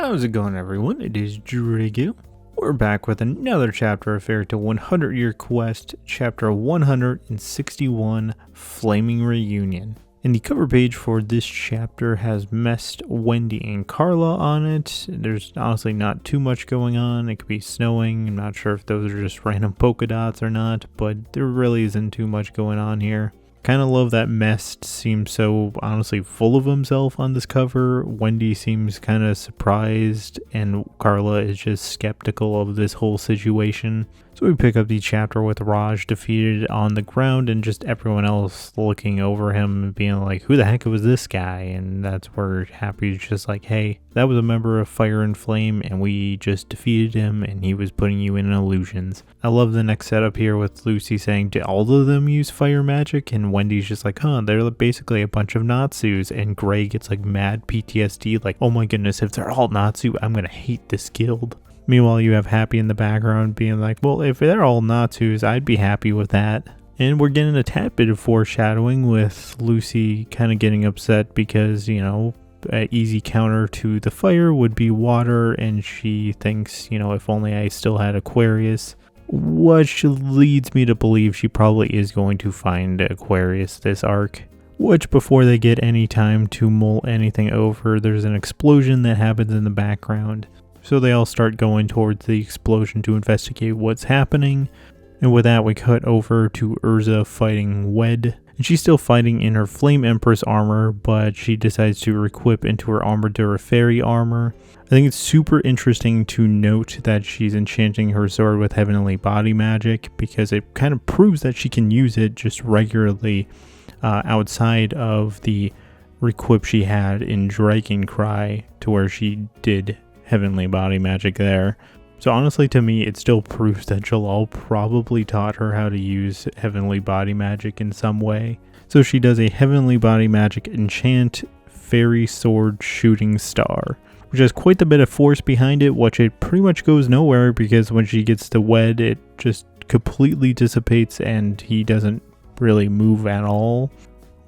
How's it going, everyone? It is Drigu. We're back with another chapter of Fairy Tale 100 Year Quest, chapter 161, Flaming Reunion. And the cover page for this chapter has Messed, Wendy, and Carla on it. There's honestly not too much going on. It could be snowing. I'm not sure if those are just random polka dots or not, but there really isn't too much going on here. Kind of love that Mest seems so honestly full of himself on this cover. Wendy seems kind of surprised, and Carla is just skeptical of this whole situation. So we pick up the chapter with Raj defeated on the ground and just everyone else looking over him and being like, who the heck was this guy? And that's where Happy's just like, hey, that was a member of Fire and Flame and we just defeated him and he was putting you in illusions. I love the next setup here with Lucy saying, do all of them use fire magic? And Wendy's just like, they're basically a bunch of Natsus. And Gray gets like mad PTSD, like, oh my goodness, if they're all Natsu, I'm gonna hate this guild. Meanwhile, you have Happy in the background being like, well, if they're all Natsus, I'd be happy with that. And we're getting a tad bit of foreshadowing with Lucy kind of getting upset because, an easy counter to the fire would be water, and she thinks, if only I still had Aquarius. Which leads me to believe she probably is going to find Aquarius this arc. Which, before they get any time to mull anything over, there's an explosion that happens in the background. So they all start going towards the explosion to investigate what's happening. And with that, we cut over to Erza fighting Wed. And she's still fighting in her Flame Empress armor, but she decides to equip into her Armadura Fairy armor. I think it's super interesting to note that she's enchanting her sword with Heavenly Body Magic, because it kind of proves that she can use it just regularly outside of the requip she had in Dragon Cry, to where she did Heavenly Body Magic there. So honestly, to me, it still proves that Jalal probably taught her how to use Heavenly Body Magic in some way. So she does a Heavenly Body Magic enchant Fairy Sword Shooting Star, which has quite a bit of force behind it, which it pretty much goes nowhere because when she gets to Wed, it just completely dissipates and he doesn't really move at all.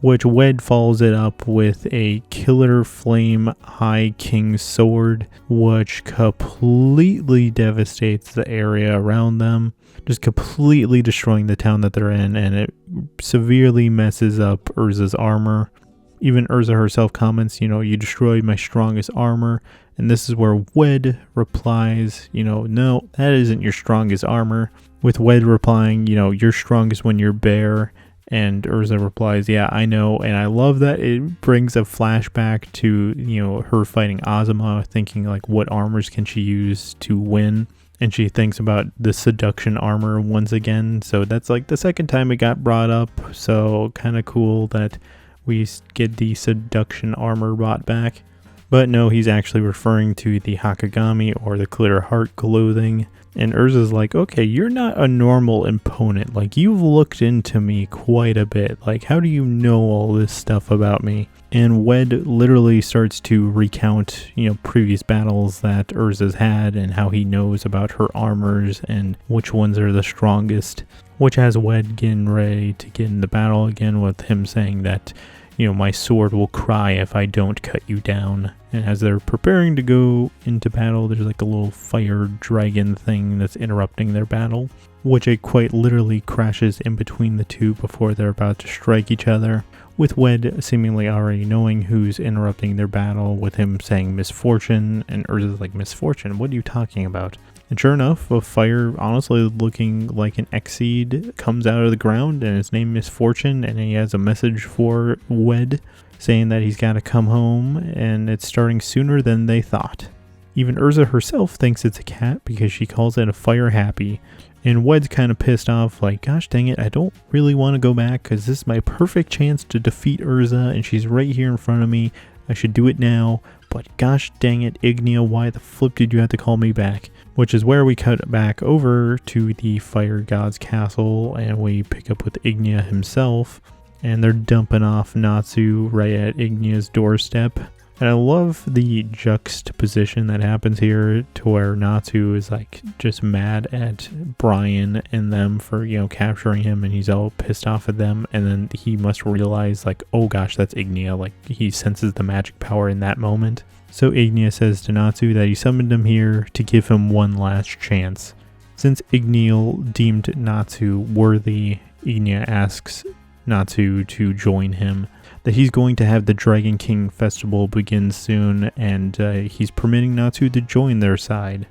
Which Wed follows it up with a Killer Flame High King Sword, which completely devastates the area around them, just completely destroying the town that they're in, and it severely messes up Erza's armor. Even Erza herself comments, you destroyed my strongest armor, and this is where Wed replies, no, that isn't your strongest armor, with Wed replying, you're strongest when you're bare. And Erza replies, yeah, I know. And I love that it brings a flashback to, her fighting Azuma, thinking like, what armors can she use to win? And she thinks about the seduction armor once again. So that's like the second time it got brought up. So kind of cool that we get the seduction armor brought back. But no, he's actually referring to the Hakagami, or the Clear Heart clothing. And Erza's like, okay, you're not a normal opponent. Like, you've looked into me quite a bit. Like, how do you know all this stuff about me? And Wed literally starts to recount, previous battles that Erza's had and how he knows about her armors and which ones are the strongest. Which has Wed getting ready to get in the battle again, with him saying that, my sword will cry if I don't cut you down. And as they're preparing to go into battle, there's like a little fire dragon thing that's interrupting their battle, which it quite literally crashes in between the two before they're about to strike each other, with Wed seemingly already knowing who's interrupting their battle, with him saying misfortune, and Erza's like, misfortune? What are you talking about? And sure enough, a fire, honestly looking like an Exceed, comes out of the ground, and his name is Misfortune, and he has a message for Wed, saying that he's got to come home, and it's starting sooner than they thought. Even Erza herself thinks it's a cat because she calls it a Fire Happy, and Wed's kind of pissed off, like, gosh dang it, I don't really want to go back because this is my perfect chance to defeat Erza, and she's right here in front of me. I should do it now, but gosh dang it, Ignia, why the flip did you have to call me back? Which is where we cut back over to the Fire God's castle, and we pick up with Ignia himself, and they're dumping off Natsu right at Ignia's doorstep. And I love the juxtaposition that happens here, to where Natsu is like just mad at Brian and them for, capturing him, and he's all pissed off at them, and then he must realize like, oh gosh, that's Ignia, like he senses the magic power in that moment. So Ignia says to Natsu that he summoned him here to give him one last chance. Since Ignia deemed Natsu worthy, Ignia asks Natsu to join him, that he's going to have the Dragon King festival begin soon, and he's permitting Natsu to join their side.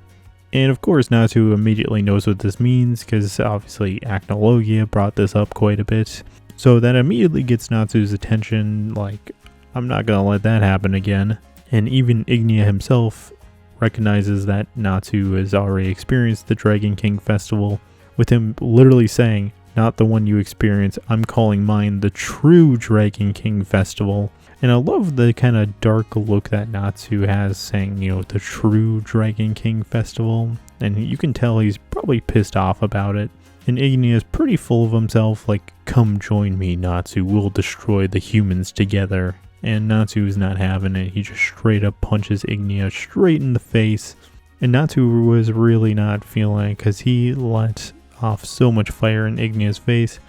And of course Natsu immediately knows what this means, because obviously Acnologia brought this up quite a bit. So that immediately gets Natsu's attention, like, I'm not gonna let that happen again. And even Ignia himself recognizes that Natsu has already experienced the Dragon King festival, with him literally saying, not the one you experience, I'm calling mine the true Dragon King festival. And I love the kind of dark look that Natsu has, saying, you know, the true Dragon King festival. And you can tell he's probably pissed off about it. And Ignia is pretty full of himself, like, come join me, Natsu, we'll destroy the humans together. And Natsu is not having it. He just straight up punches Ignia straight in the face. And Natsu was really not feeling it, because he let off so much fire in Ignia's face.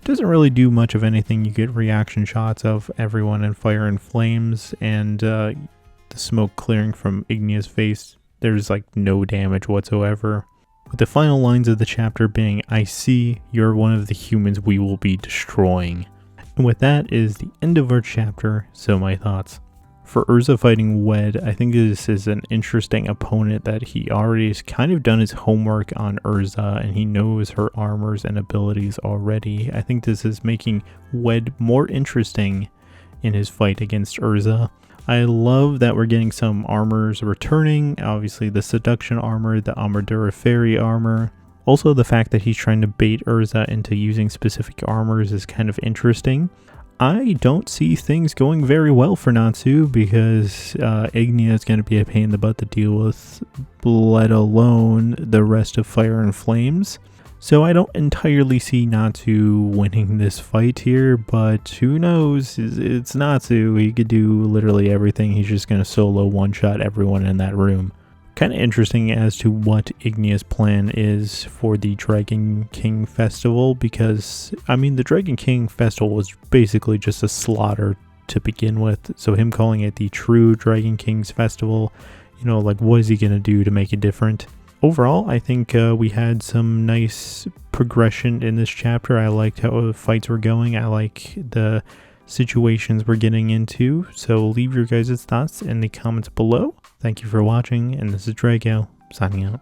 Doesn't really do much of anything. You get reaction shots of everyone in fire and flames, and the smoke clearing from Ignia's face. There's like no damage whatsoever. With the final lines of the chapter being, I see you're one of the humans we will be destroying. And with that is the end of our chapter, so my thoughts. For Erza fighting Wed, I think this is an interesting opponent that he already has kind of done his homework on Erza, and he knows her armors and abilities already. I think this is making Wed more interesting in his fight against Erza. I love that we're getting some armors returning, obviously the Seduction armor, the Amadura Fairy armor. Also the fact that he's trying to bait Erza into using specific armors is kind of interesting. I don't see things going very well for Natsu, because Ignia is going to be a pain in the butt to deal with, let alone the rest of Fire and Flames. So I don't entirely see Natsu winning this fight here, but who knows? It's Natsu. He could do literally everything. He's just going to solo one-shot everyone in that room. Kind of interesting as to what Ignia's plan is for the Dragon King Festival, because, I mean, the Dragon King Festival was basically just a slaughter to begin with, so him calling it the true Dragon King's Festival, you know, like, what is he going to do to make it different? Overall, I think we had some nice progression in this chapter. I liked how the fights were going. I like the situations we're getting into, so leave your guys' thoughts in the comments below. Thank you for watching, and this is Drago, signing out.